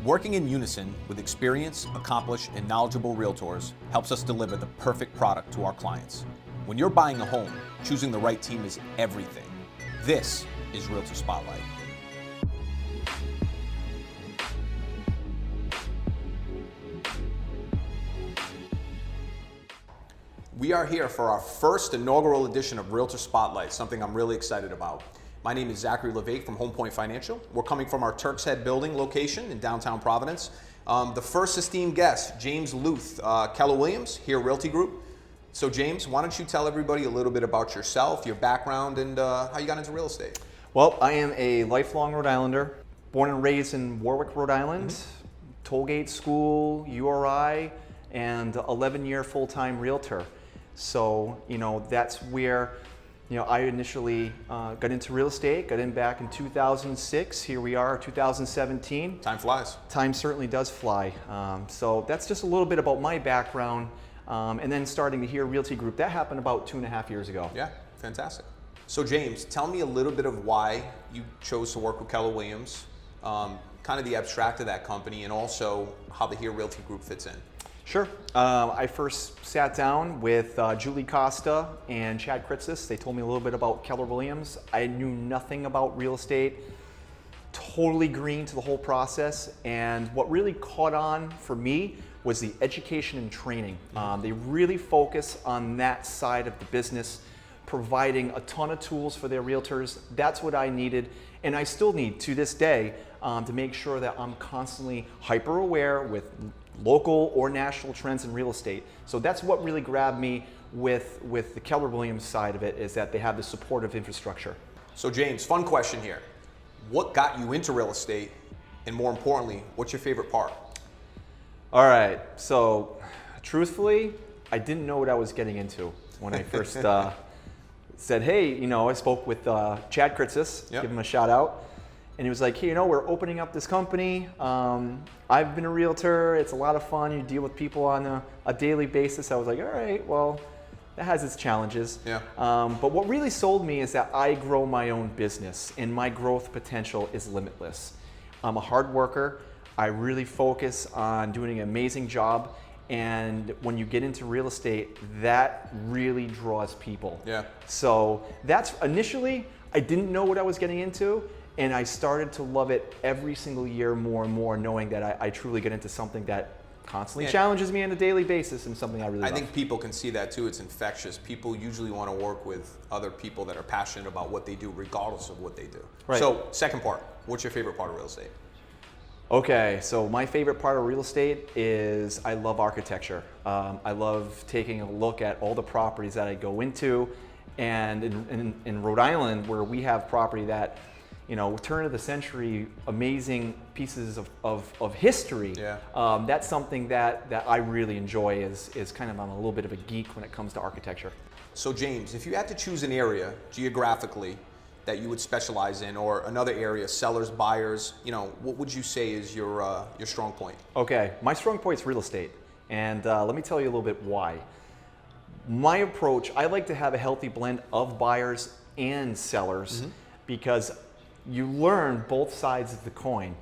Working in unison with experienced, accomplished, and knowledgeable realtors helps us deliver the perfect product to our clients. When you're buying a home, choosing the right team is everything. This is Realtor Spotlight. We are here for our first inaugural edition of Realtor Spotlight, something I'm really excited about. My name is Zachary Levake from Home Point Financial. We're coming from our Turk's Head building location in downtown Providence. The first esteemed guest, James Luth, Keller Williams, here Realty Group. So James, why don't you tell everybody a little bit about yourself, your background, and how you got into real estate? Well, I am a lifelong Rhode Islander, born and raised in Warwick, Rhode Island, Tollgate School, URI, and 11-year full-time realtor. So, that's where, I initially got into real estate, got in back in 2006. Here we are, 2017. Time flies. Time certainly does fly. So that's just a little bit about my background. And then starting to hear Realty Group, that happened about 2.5 years ago. Yeah, fantastic. So James, tell me a little bit of why you chose to work with Keller Williams, kind of the abstract of that company, and also how the Here Realty Group fits in. Sure. I first sat down with Julie Costa and Chad Kritzis. They told me a little bit about Keller Williams. I knew nothing about real estate, totally green to the whole process. And what really caught on for me was the education and training. They really focus on that side of the business, providing a ton of tools for their realtors. That's what I needed, and I still need to this day to make sure that I'm constantly hyper aware with local or national trends in real estate. So that's what really grabbed me with the Keller Williams side of it, is that they have the supportive infrastructure. So James, fun question here. What got you into real estate? And more importantly, what's your favorite part? All right, so truthfully, I didn't know what I was getting into when I first said, hey, I spoke with Chad Kritzis, give him a shout out. And he was like, hey, we're opening up this company. I've been a realtor. It's a lot of fun. You deal with people on a daily basis. I was like, all right, well, that has its challenges. Yeah. But what really sold me is that I grow my own business, and my growth potential is limitless. I'm a hard worker. I really focus on doing an amazing job. And when you get into real estate, that really draws people. Yeah. So that's initially, I didn't know what I was getting into. And I started to love it every single year more and more, knowing that I truly get into something that constantly challenges me on a daily basis, and something I really love. I think people can see that too. It's infectious. People usually want to work with other people that are passionate about what they do, regardless of what they do. Right. So, second part, what's your favorite part of real estate? Okay, so my favorite part of real estate is I love architecture. I love taking a look at all the properties that I go into, and in Rhode Island, where we have property that, turn of the century, amazing pieces of history. Yeah. That's something that I really enjoy, is kind of, I'm a little bit of a geek when it comes to architecture. So James, if you had to choose an area geographically that you would specialize in, or another area, sellers, buyers, what would you say is your strong point? Okay, my strong point is real estate. And let me tell you a little bit why. My approach, I like to have a healthy blend of buyers and sellers, because you learn both sides of the coin.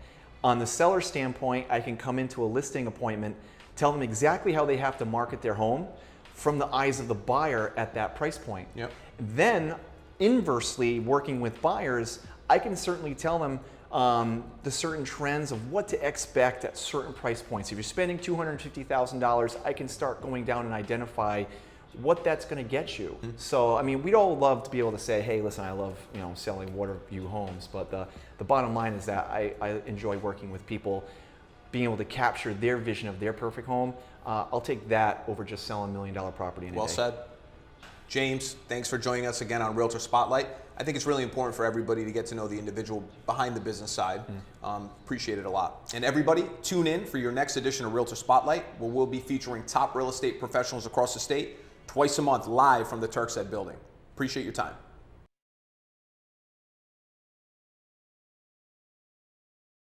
On the seller standpoint, I can come into a listing appointment, tell them exactly how they have to market their home from the eyes of the buyer at that price point. Yep. Then, inversely, working with buyers, I can certainly tell them the certain trends of what to expect at certain price points. If you're spending $250,000, I can start going down and identify what that's going to get you. So, we'd all love to be able to say, hey, listen, I love selling water view homes, but the bottom line is that I enjoy working with people, being able to capture their vision of their perfect home. I'll take that over just selling $1 million property any day. Well said. James, thanks for joining us again on Realtor Spotlight. I think it's really important for everybody to get to know the individual behind the business side. Appreciate it a lot. And everybody, tune in for your next edition of Realtor Spotlight, where we'll be featuring top real estate professionals across the state twice a month live from the Turk's Head building. Appreciate your time.